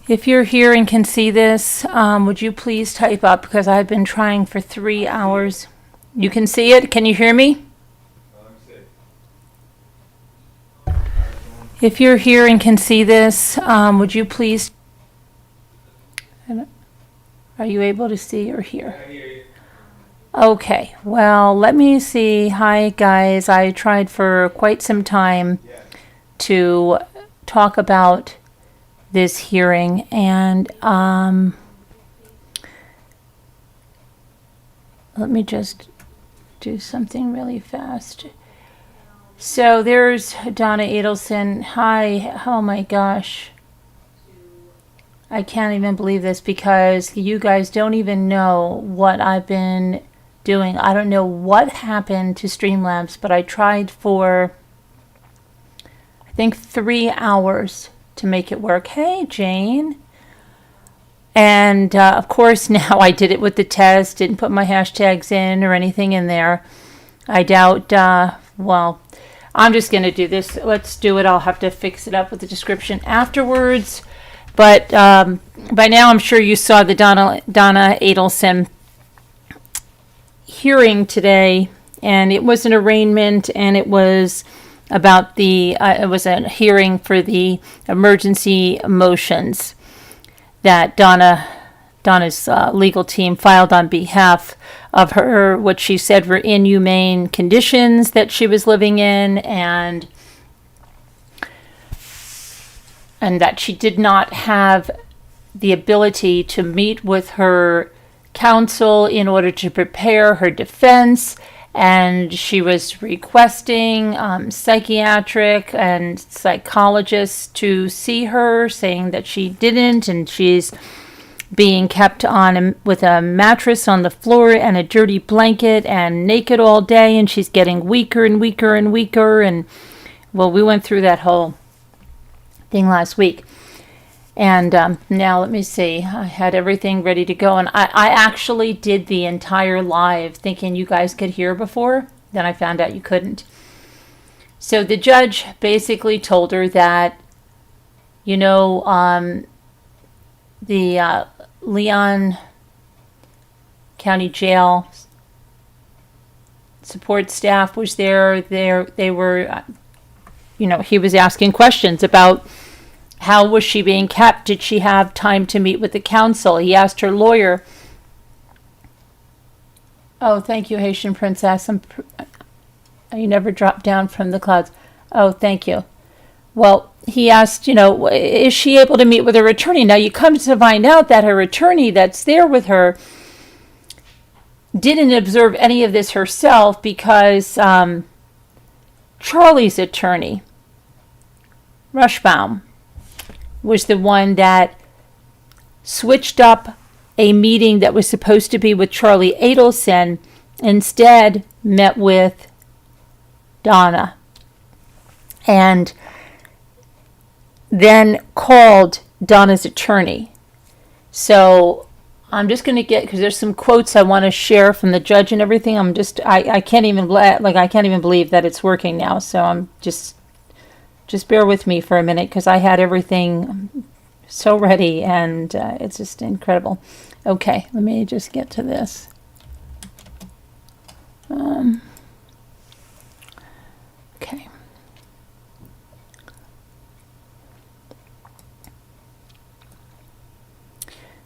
If you're here and can see this, would you please type up, because I've been trying for 3 hours. You can see it? Can you hear me? If you're here and can see this, would you please... Are you able to see or hear? I hear you. Okay, well, let me see. Hi, guys. I tried for quite some time to talk about this hearing, and let me just do something really fast. So there's Donna Adelson. Hi. Oh my gosh. I can't even believe this, because you guys don't even know what I've been doing. I don't know what happened to Streamlabs, but I tried for, I think, 3 hours to make it work. Hey, Jane. And of course, now I did it with the test, didn't put my hashtags in or anything in there. I doubt, well, I'm just going to do this. Let's do it. I'll have to fix it up with the description afterwards. But by now, I'm sure you saw the Donna Adelson hearing today, and it was an arraignment, and it was about it was a hearing for the emergency motions that Donna's legal team filed on behalf of her, what she said were inhumane conditions that she was living in, and that she did not have the ability to meet with her counsel in order to prepare her defense, and she was requesting psychiatric and psychologists to see her, saying that she didn't, and she's being kept on with a mattress on the floor and a dirty blanket and naked all day, and she's getting weaker and weaker and weaker. And well, we went through that whole thing last week. And now let me see. I had everything ready to go. And I actually did the entire live thinking you guys could hear before. Then I found out you couldn't. So the judge basically told her that, you know, the Leon County Jail support staff was there. They were, you know, he was asking questions about how was she being kept? Did she have time to meet with the counsel? He asked her lawyer. Oh, thank you, Haitian princess. You never dropped down from the clouds. Oh, thank you. Well, he asked, you know, is she able to meet with her attorney? Now, you come to find out that her attorney that's there with her didn't observe any of this herself, because Charlie's attorney, Rushbaum, was the one that switched up a meeting that was supposed to be with Charlie Adelson, instead met with Donna, and then called Donna's attorney. So I'm just going to get, because there's some quotes I want to share from the judge and everything. I can't even, I can't even believe that it's working now. So I'm just bear with me for a minute, because I had everything so ready, and it's just incredible. Okay, let me just get to this. Okay.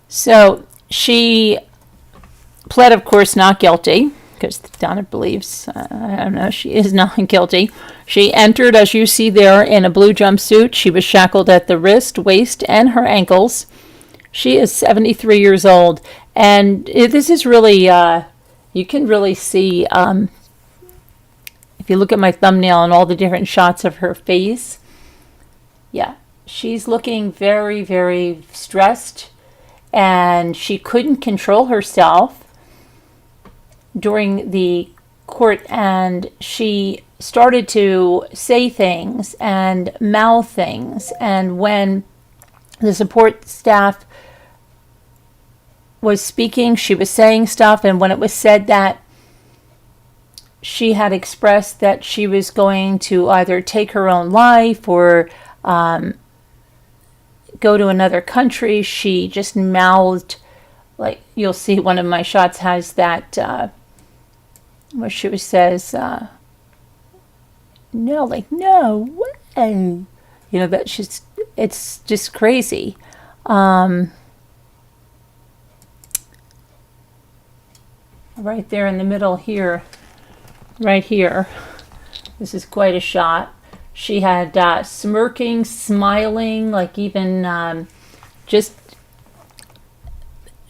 So she pled, of course, not guilty, because Donna believes, I don't know, she is not guilty. She entered, as you see there, in a blue jumpsuit. She was shackled at the wrist, waist, and her ankles. She is 73 years old. And this is really, you can really see, if you look at my thumbnail and all the different shots of her face, yeah, she's looking very, very stressed. And she couldn't control herself during the court, and she started to say things and mouth things. And when the support staff was speaking, she was saying stuff. And when it was said that she had expressed that she was going to either take her own life or go to another country. She just mouthed, like you'll see one of my shots has that, where she says, no, like, no way. That it's just crazy. Right there in the middle here, right here. This is quite a shot. She had smirking, smiling, like even just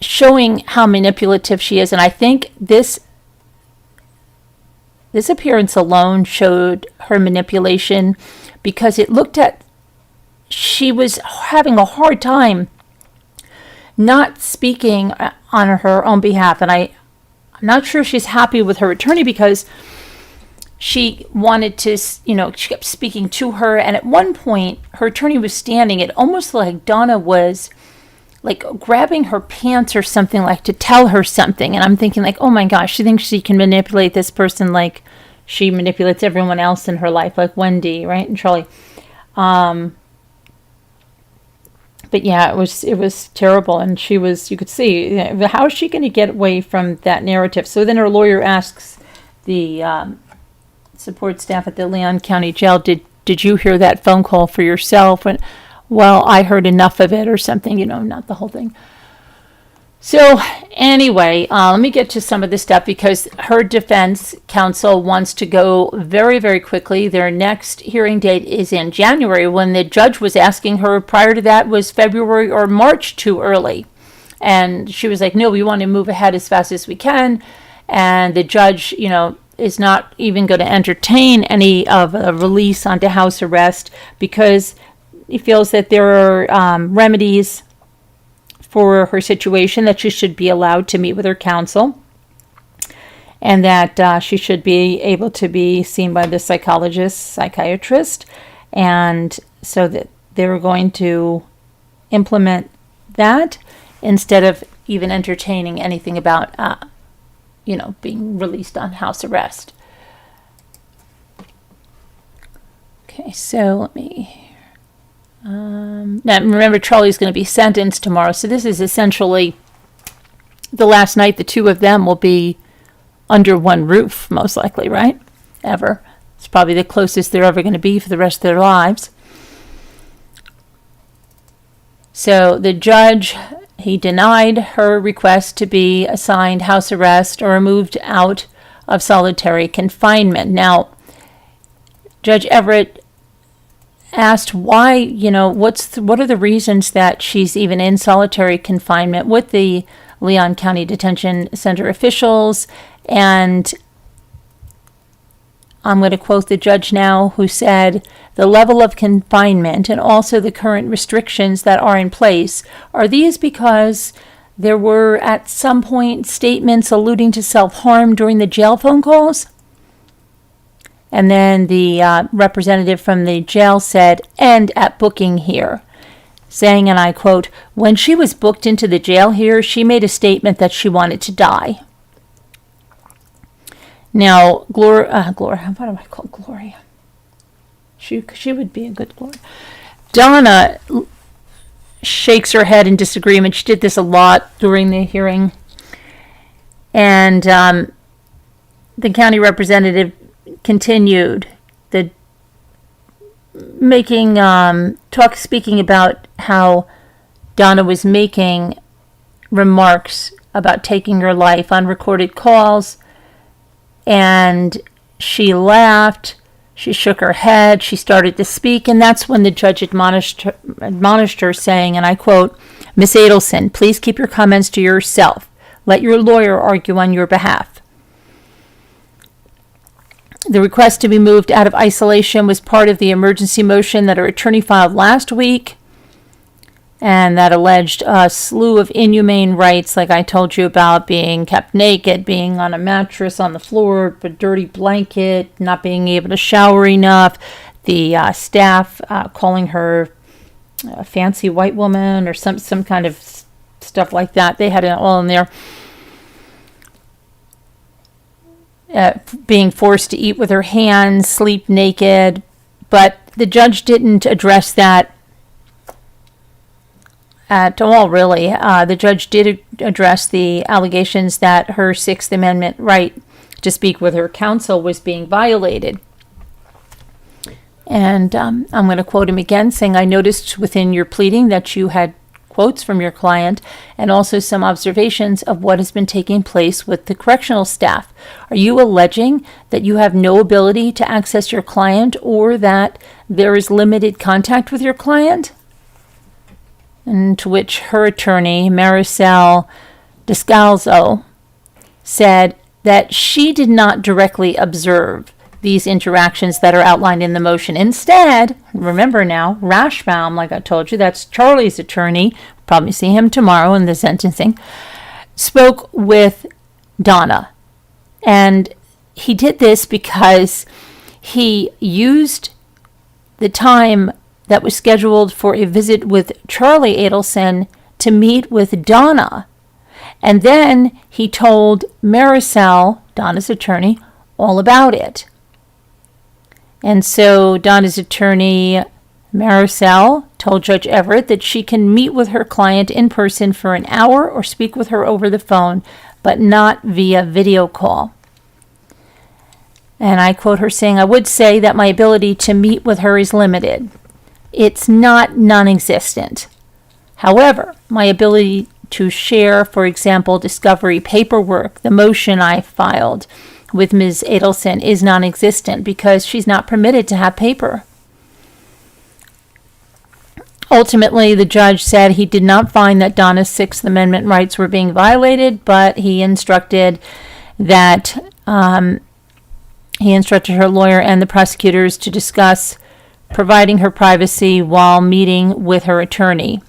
showing how manipulative she is. And I think this appearance alone showed her manipulation, because it looked at, she was having a hard time not speaking on her own behalf. And I'm not sure she's happy with her attorney, because she wanted to, she kept speaking to her. And at one point, her attorney was standing. It almost like Donna was like grabbing her pants or something, like to tell her something. And I'm thinking like, oh my gosh, she thinks she can manipulate this person like she manipulates everyone else in her life, like Wendy, right? And Charlie. But yeah, it was terrible. And she was, you could see, how is she going to get away from that narrative? So then her lawyer asks the support staff at the Leon County Jail, did you hear that phone call for yourself? And, well, I heard enough of it or something, not the whole thing. So anyway, let me get to some of this stuff, because her defense counsel wants to go very, very quickly. Their next hearing date is in January, when the judge was asking her prior to that was February or March too early. And she was like, no, we want to move ahead as fast as we can. And the judge, is not even going to entertain any of a release onto house arrest, because he feels that there are remedies for her situation, that she should be allowed to meet with her counsel, and that she should be able to be seen by the psychologist, psychiatrist, and so that they were going to implement that instead of even entertaining anything about being released on house arrest. Okay, so let me... now remember, Charlie's going to be sentenced tomorrow, so this is essentially the last night the two of them will be under one roof, most likely, right? Ever. It's probably the closest they're ever going to be for the rest of their lives. So the judge, he denied her request to be assigned house arrest or moved out of solitary confinement. Now, Judge Everett asked why, what are the reasons that she's even in solitary confinement with the Leon County Detention Center officials. And I'm going to quote the judge now, who said, the level of confinement and also the current restrictions that are in place, are these because there were at some point statements alluding to self-harm during the jail phone calls? And then the representative from the jail said, and at booking here, saying, and I quote, when she was booked into the jail here, she made a statement that she wanted to die. Now, Gloria, what do I call Gloria? She would be a good Gloria. Donna shakes her head in disagreement. She did this a lot during the hearing. And the county representative continued speaking about how Donna was making remarks about taking her life on recorded calls, and she laughed, she shook her head, she started to speak, and that's when the judge admonished her, saying, and I quote, Miss Adelson, please keep your comments to yourself. Let your lawyer argue on your behalf. The request to be moved out of isolation was part of the emergency motion that her attorney filed last week, and that alleged a slew of inhumane rights, like I told you about, being kept naked, being on a mattress on the floor, a dirty blanket, not being able to shower enough, the staff calling her a fancy white woman or some kind of stuff like that. They had it all in there. Being forced to eat with her hands, sleep naked, but the judge didn't address that at all, really. The judge did address the allegations that her Sixth Amendment right to speak with her counsel was being violated. And I'm going to quote him again, saying, "I noticed within your pleading that you had quotes from your client and also some observations of what has been taking place with the correctional staff. Are you alleging that you have no ability to access your client or that there is limited contact with your client?" And to which her attorney, Markel Descalzo, said that she did not directly observe these interactions that are outlined in the motion. Instead, remember now, Rashbaum, like I told you, that's Charlie's attorney, probably see him tomorrow in the sentencing, spoke with Donna. And he did this because he used the time that was scheduled for a visit with Charlie Adelson to meet with Donna. And then he told Markel, Donna's attorney, all about it. And so Donna's attorney, Markel, told Judge Everett that she can meet with her client in person for an hour or speak with her over the phone, but not via video call. And I quote her saying, "I would say that my ability to meet with her is limited. It's not non-existent. However, my ability to share, for example, discovery paperwork, the motion I filed with Ms. Adelson, is non-existent because she's not permitted to have paper." Ultimately, the judge said he did not find that Donna's Sixth Amendment rights were being violated, but he instructed her lawyer and the prosecutors to discuss providing her privacy while meeting with her attorney.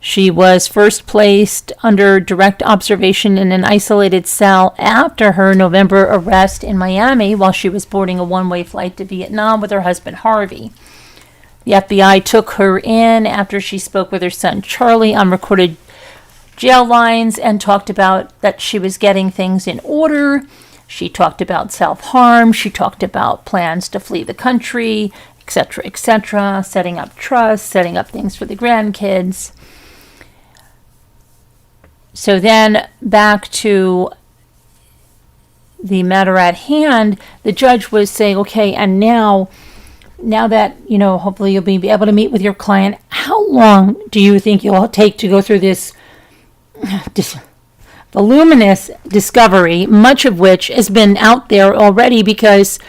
She was first placed under direct observation in an isolated cell after her November arrest in Miami while she was boarding a one-way flight to Vietnam with her husband Harvey. The FBI took her in after she spoke with her son Charlie on recorded jail lines and talked about that she was getting things in order. She talked about self-harm. She talked about plans to flee the country, etc., setting up trust, setting up things for the grandkids. So then back to the matter at hand, the judge was saying, okay, and now that, hopefully you'll be able to meet with your client, how long do you think you'll take to go through this voluminous discovery, much of which has been out there already because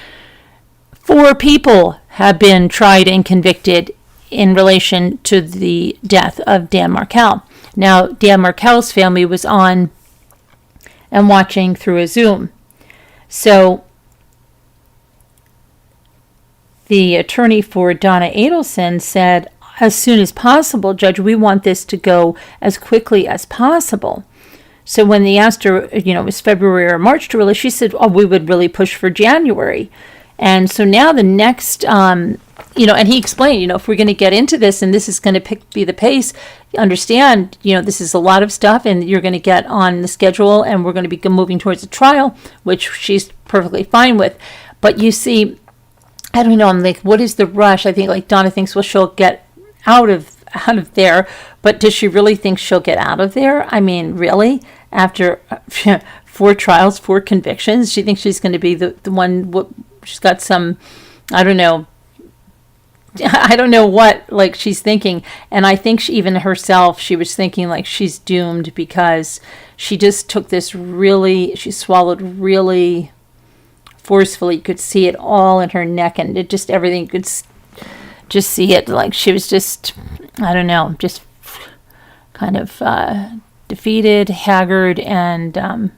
4 people have been tried and convicted in relation to the death of Dan Markel. Now, Dan Markel's family was on and watching through a Zoom. So the attorney for Donna Adelson said, as soon as possible, Judge, we want this to go as quickly as possible. So when they asked her, it was February or March to release, she said, we would really push for January. And so now the next, and he explained, if we're going to get into this and this is going to be the pace, understand, this is a lot of stuff and you're going to get on the schedule and we're going to be moving towards a trial, which she's perfectly fine with. But you see, I don't know, I'm like, what is the rush? I think Donna thinks, well, she'll get out of there, but does she really think she'll get out of there? I mean, really? After 4 trials, 4 convictions, she thinks she's going to be the one, she's got some, I don't know what, she's thinking. And I think she was thinking she's doomed because she just took this she swallowed really forcefully. You could see it all in her neck and it just, everything, you could just see it. She was just, I don't know, just kind of defeated, haggard, and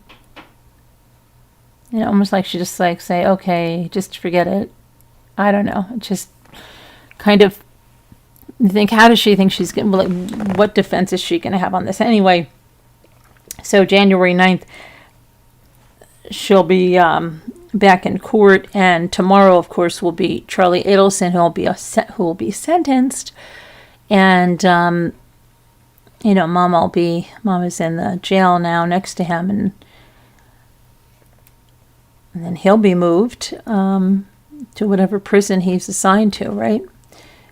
almost like she just say, okay, just forget it. I don't know. Just kind of think, how does she think she's going to, what defense is she going to have on this anyway? So January 9th, she'll be back in court, and tomorrow, of course, will be Charlie Adelson, who will be sentenced, and Mom is in the jail now next to him, and then he'll be moved to whatever prison he's assigned to, right?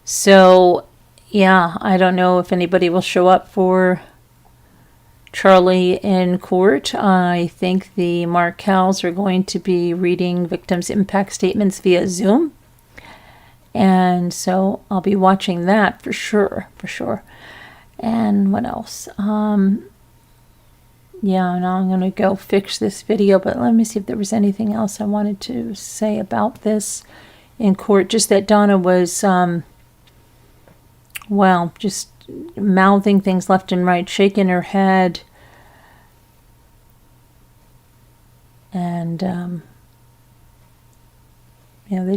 So, yeah, I don't know if anybody will show up for Charlie in court. I think the Markels are going to be reading victims' impact statements via Zoom. And so I'll be watching that for sure. And what else? Yeah, now I'm going to go fix this video, but let me see if there was anything else I wanted to say about this in court. Just that Donna was, well, just mouthing things left and right, shaking her head. And, yeah, they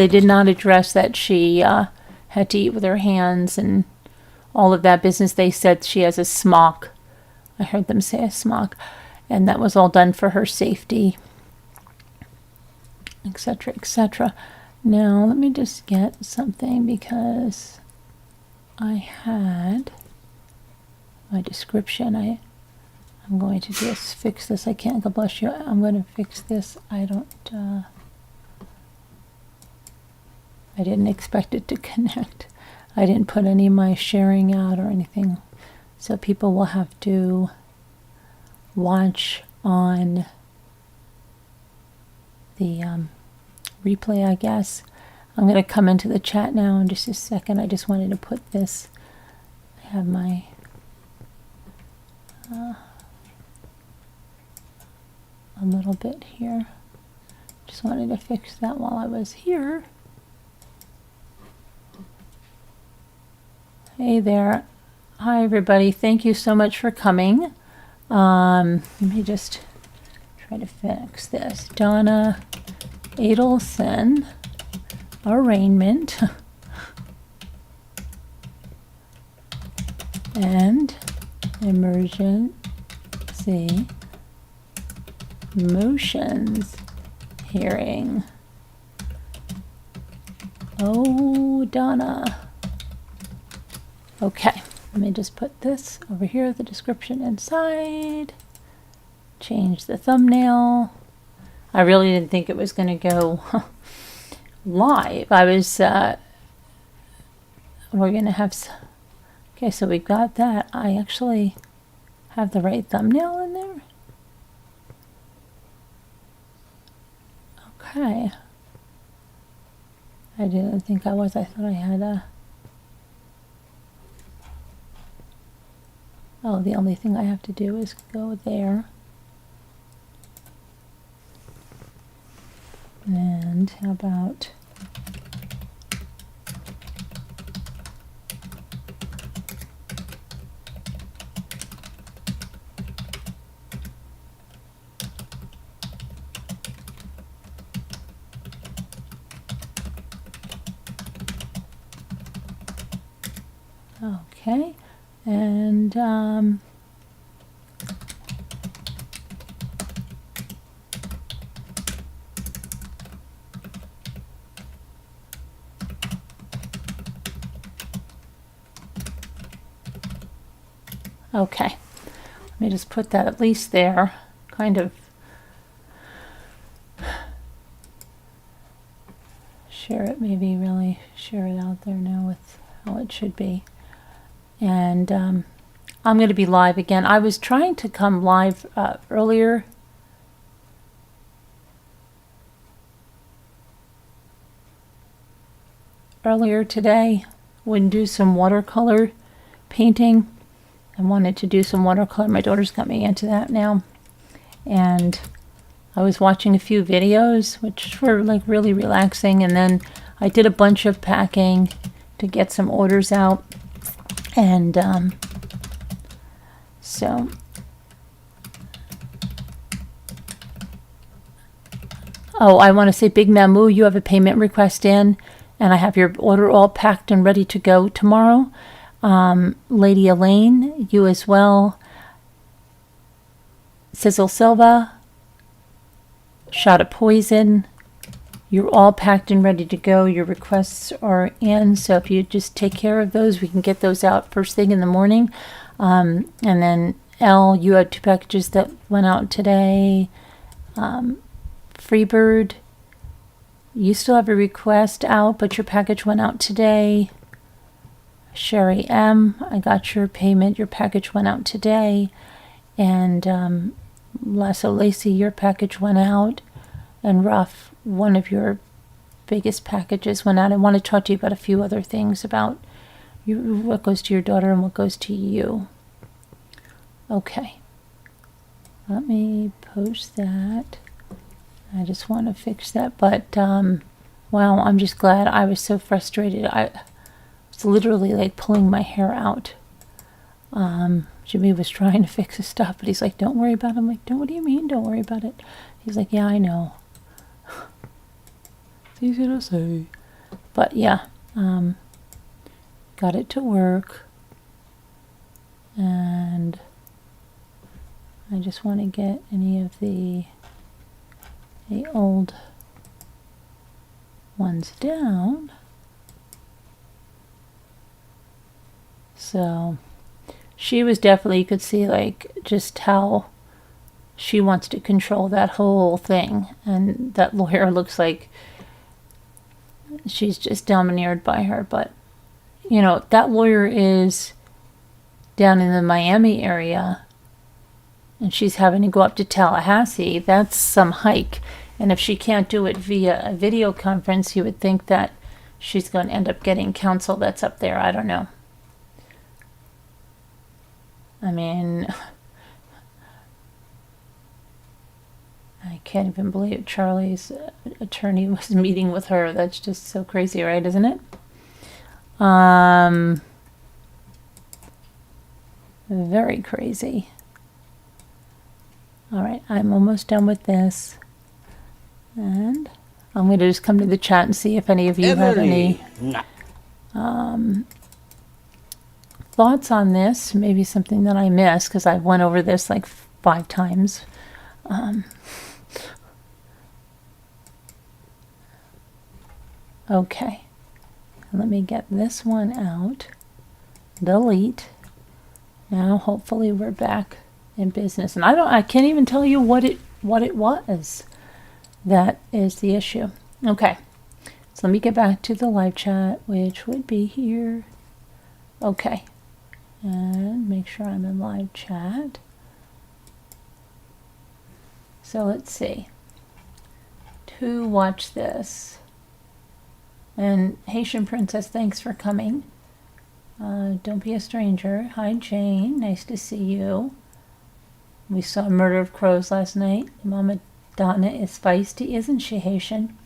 did not address that she had to eat with her hands and all of that business. They said she has a smock. I heard them say a smock. And that was all done for her safety, etc., etc. Now, let me just get something because I had my description. I'm going to just fix this. I can't, God bless you. I'm going to fix this. I didn't expect it to connect. I didn't put any of my sharing out or anything. So people will have to watch on the replay, I guess. I'm going to come into the chat now in just a second. I just wanted to put this. I have my a little bit here. Just wanted to fix that while I was here. Hey there. Hi everybody. Thank you so much for coming. Let me just try to fix this. Donna Adelson Arraignment and emergency motions hearing. Oh, Donna. Okay, let me just put this over here, the description inside. Change the thumbnail. I really didn't think it was going to go live. We're going to have, okay, so we've got that. I actually have the right thumbnail in there. Okay. I didn't think I was. I thought I had a... Oh, the only thing I have to do is go there. And how about... Okay, and okay, let me just put that at least there, kind of share it, maybe really share it out there now with how it should be. And I'm going to be live again. I was trying to come live earlier. Earlier today, would do some watercolor painting. I wanted to do some watercolor. My daughter's got me into that now. And I was watching a few videos, which were like really relaxing. And then I did a bunch of packing to get some orders out. And so oh, I want to say, Big Mamu, you have a payment request in, and I have your order all packed and ready to go tomorrow. Lady Elaine, you as well. Sizzle Silva, Shot of Poison, you're all packed and ready to go. Your requests are in, so if you just take care of those, we can get those out first thing in the morning. And then Elle, you had 2 packages that went out today. Freebird, you still have a request out, but your package went out today. Sherry M., I got your payment. Your package went out today. And Lasso Lacey, your package went out. And Ruff, one of your biggest packages went out. I want to talk to you about a few other things about you, what goes to your daughter and what goes to you. Okay. Let me post that. I just want to fix that. But, wow, I'm just glad. I was so frustrated. I was literally like pulling my hair out. Jimmy was trying to fix his stuff, but he's like, don't worry about it. I'm like, what do you mean, don't worry about it? He's like, yeah, I know. It's easy to say. But, yeah, got it to work. And I just want to get any of the old ones down. So she was definitely, you could see like just how she wants to control that whole thing. And that lawyer looks like she's just domineered by her. But, you know, that lawyer is down in the Miami area and she's having to go up to Tallahassee. That's some hike. And if she can't do it via a video conference, you would think that she's going to end up getting counsel that's up there. I don't know. I mean, I can't even believe Charlie's attorney was meeting with her. That's just so crazy, right? Isn't it? Very crazy. All right, I'm almost done with this. And I'm going to just come to the chat and see if any of you have any thoughts on this. Maybe something that I missed because I went over this like 5 times. Okay, let me get this one out. Delete. Now hopefully we're back in business. And I can't even tell you what it was. That is the issue. Okay, so let me get back to the live chat, which would be here. Okay, and make sure I'm in live chat. So let's see. To watch this. And Haitian Princess, thanks for coming. Don't be a stranger. Hi, Jane. Nice to see you. We saw Murder of Crows last night. Mama Donna is feisty, isn't she, Haitian?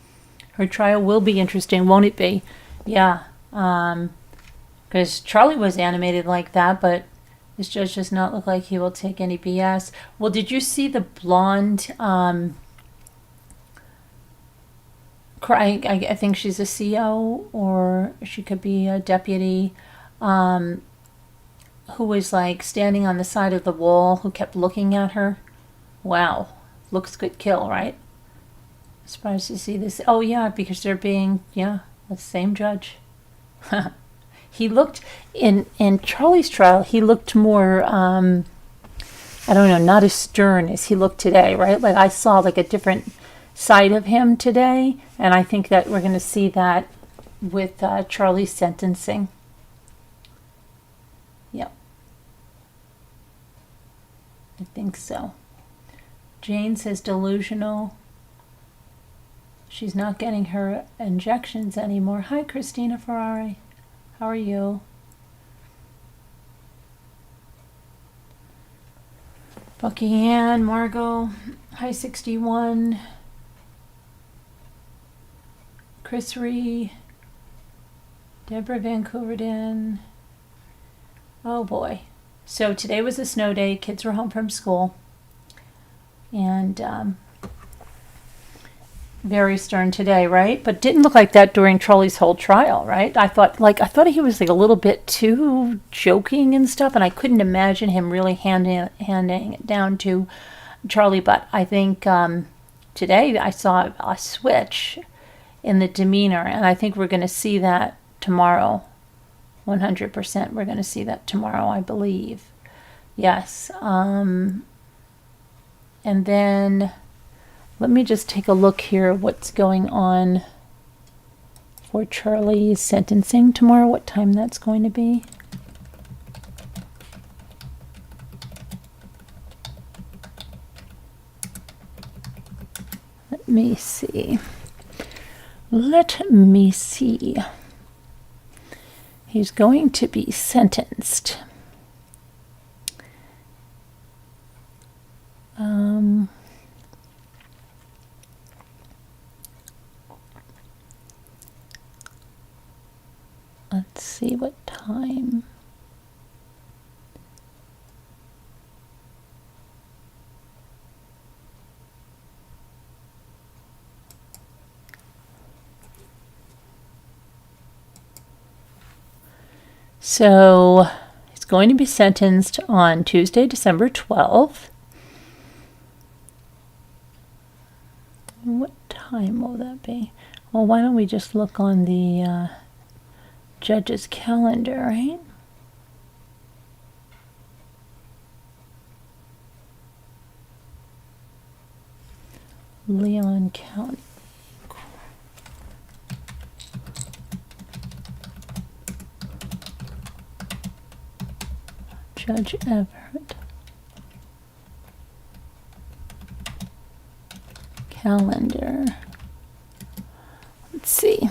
Her trial will be interesting, won't it be? Yeah. Because Charlie was animated like that, but this judge does not look like he will take any BS. Well, did you see the blonde... I think she's a CO, or she could be a deputy, who was like standing on the side of the wall, who kept looking at her. Wow. Looks good kill, right? Surprised to see this. Oh, yeah, because they're being, the same judge. He looked, in Charlie's trial, he looked more, I don't know, not as stern as he looked today, right? Like I saw like a different side of him today, and I think that we're going to see that with Charlie's sentencing. Yep. I think so. Jane says delusional. She's not getting her injections anymore. Hi, Christina Ferrari. How are you? Bucky Ann, Margot. Hi, 61. Chris Ree. Deborah Vancouverden. Oh boy. So today was a snow day. Kids were home from school. And very stern today, right? But didn't look like that during Charlie's whole trial, right? I thought he was like a little bit too joking and stuff, and I couldn't imagine him really handing it down to Charlie. But I think today I saw a switch in the demeanor, and I think we're going to see that tomorrow. 100%, we're going to see that tomorrow, I believe. Yes. And then let me just take a look here what's going on for Charlie's sentencing tomorrow, what time that's going to be. Let me see. Let me see. He's going to be sentenced. Let's see what time. So he's going to be sentenced on Tuesday, December 12th. What time will that be? Well, why don't we just look on the judge's calendar, right? Leon County. Judge Everett. Calendar. Let's see.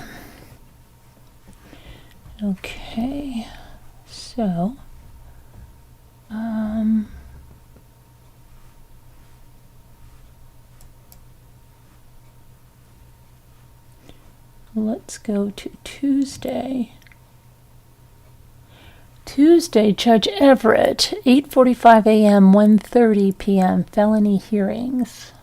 Okay, so let's go to Tuesday. Tuesday, Judge Everett, 8:45 a.m., 1:30 p.m., felony hearings.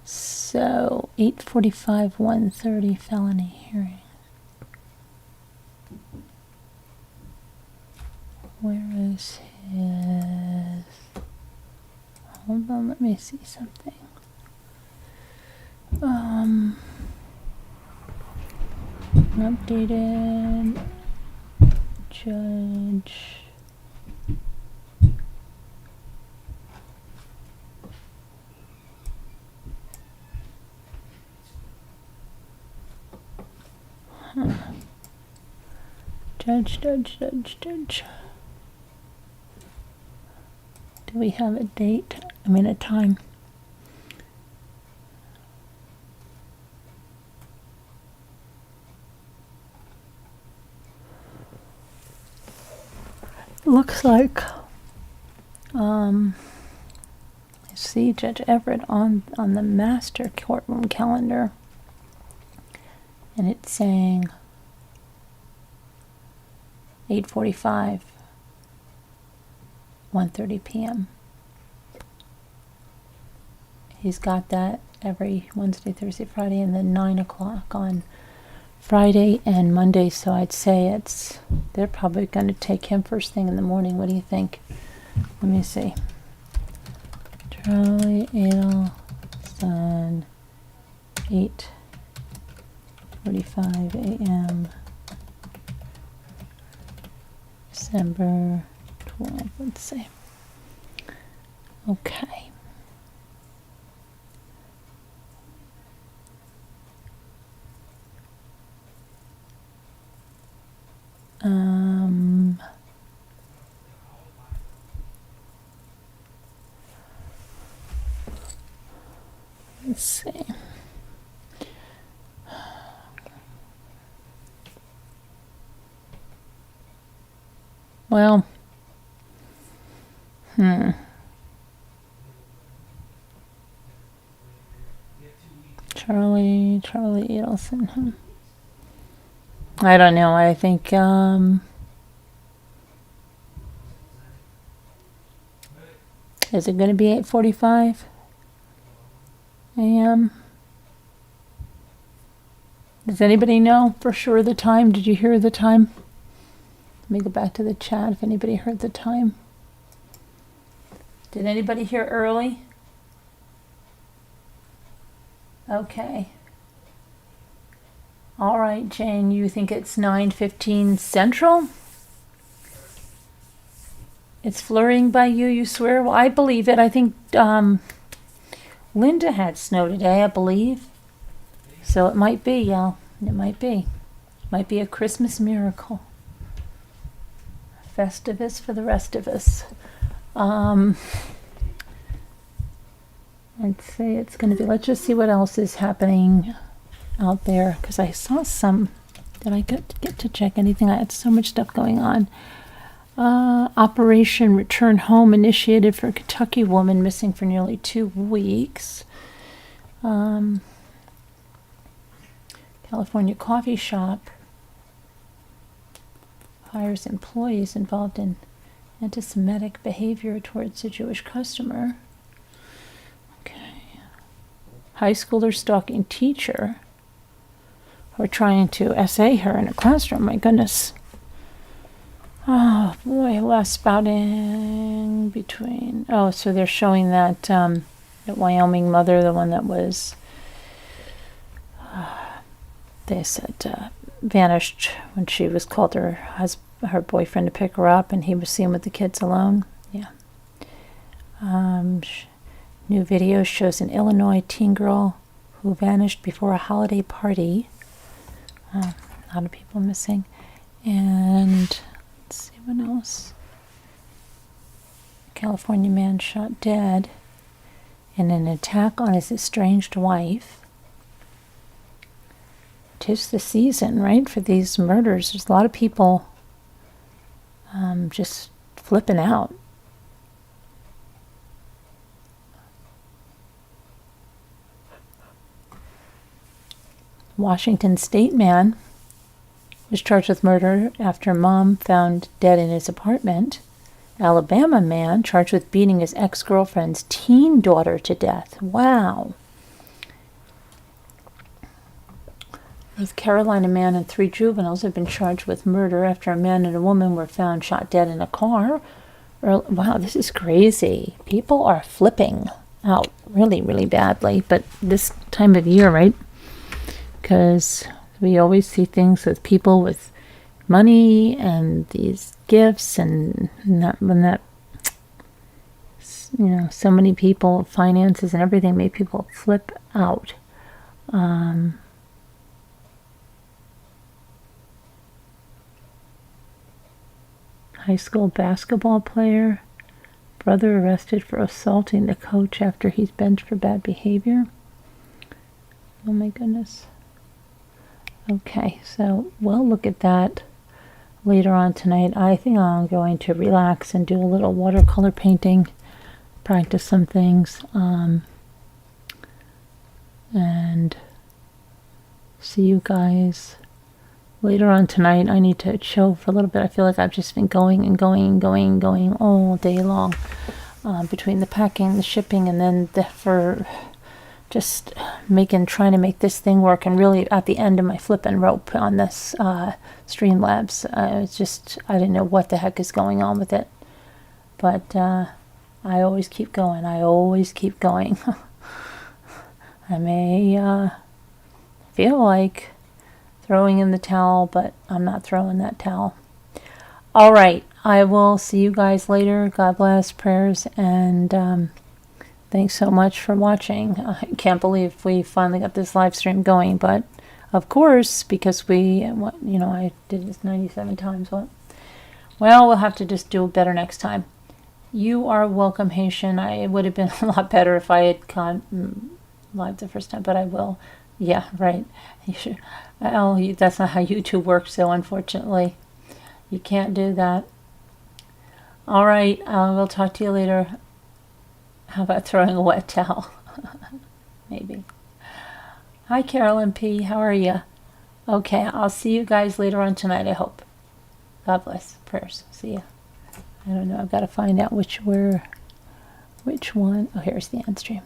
So, 8:45, 1:30 felony hearing. Where is his... Hold on, let me see something. Updated judge. Judge. Do we have a date? I mean a time. Looks like I see Judge Everett on the master courtroom calendar, and it's saying 8:45, 1:30 p.m. He's got that every Wednesday, Thursday, Friday, and then 9 o'clock on Friday and Monday, so I'd say they're probably going to take him first thing in the morning. What do you think? Let me see. Charlie Adelson, 8:45 a.m. December 12th, let's see. Okay. Let's see. Well, Charlie Adelson. I don't know. I think is it going to be 8:45 a.m.? Does anybody know for sure the time? Did you hear the time? Let me go back to the chat if anybody heard the time. Did anybody hear early? Okay. All right, Jane, you think it's 9:15 Central? It's flurrying by you, you swear? Well, I believe it. I think Linda had snow today, I believe. So it might be, y'all. It might be. Might be a Christmas miracle. Festivus for the rest of us. I'd say it's going to be, let's just see what else is happening out there, because I saw some. Did I get to check anything? I had so much stuff going on. Operation Return Home initiated for a Kentucky woman missing for nearly 2 weeks. California coffee shop hires employees involved in anti-Semitic behavior towards a Jewish customer. Okay. High schooler stalking teacher or trying to essay her in a classroom. My goodness. Oh boy, last spouting between. Oh, so they're showing that that Wyoming mother, the one that was, they said, vanished when she was called her boyfriend to pick her up, and he was seen with the kids alone. Yeah. New video shows an Illinois teen girl who vanished before a holiday party. A lot of people missing. And let's see what else. A California man shot dead in an attack on his estranged wife. 'Tis the season, right, for these murders. There's a lot of people just flipping out. Washington State man was charged with murder after mom found dead in his apartment. Alabama man charged with beating his ex-girlfriend's teen daughter to death. Wow. North Carolina man and 3 juveniles have been charged with murder after a man and a woman were found shot dead in a car. Wow, this is crazy. People are flipping out really, really badly. But this time of year, right? Because we always see things with people with money and these gifts, and so many people, finances and everything, make people flip out. High school basketball player, brother arrested for assaulting the coach after he's benched for bad behavior. Oh my goodness. Okay, so we'll look at that later on tonight. I think I'm going to relax and do a little watercolor painting, practice some things, and see you guys later on tonight. I need to chill for a little bit. I feel like I've just been going all day long, between the packing, the shipping, and then for just trying to make this thing work, and really at the end of my flipping rope on this Streamlabs. I didn't know what the heck is going on with it. But I always keep going. I may feel like throwing in the towel, but I'm not throwing that towel. All right. I will see you guys later. God bless, prayers, and thanks so much for watching. I can't believe we finally got this live stream going, but of course, because I did this 97 times. Well, we'll have to just do it better next time. You are welcome, Haitian. It would have been a lot better if I had gone live the first time, but I will. Yeah, right. You should. That's not how YouTube works, so unfortunately, you can't do that. All right, we'll talk to you later. How about throwing a wet towel? Maybe. Hi, Carolyn P. How are you? Okay, I'll see you guys later on tonight, I hope. God bless. Prayers. See ya. I don't know. I've got to find out which one. Oh, here's the end stream.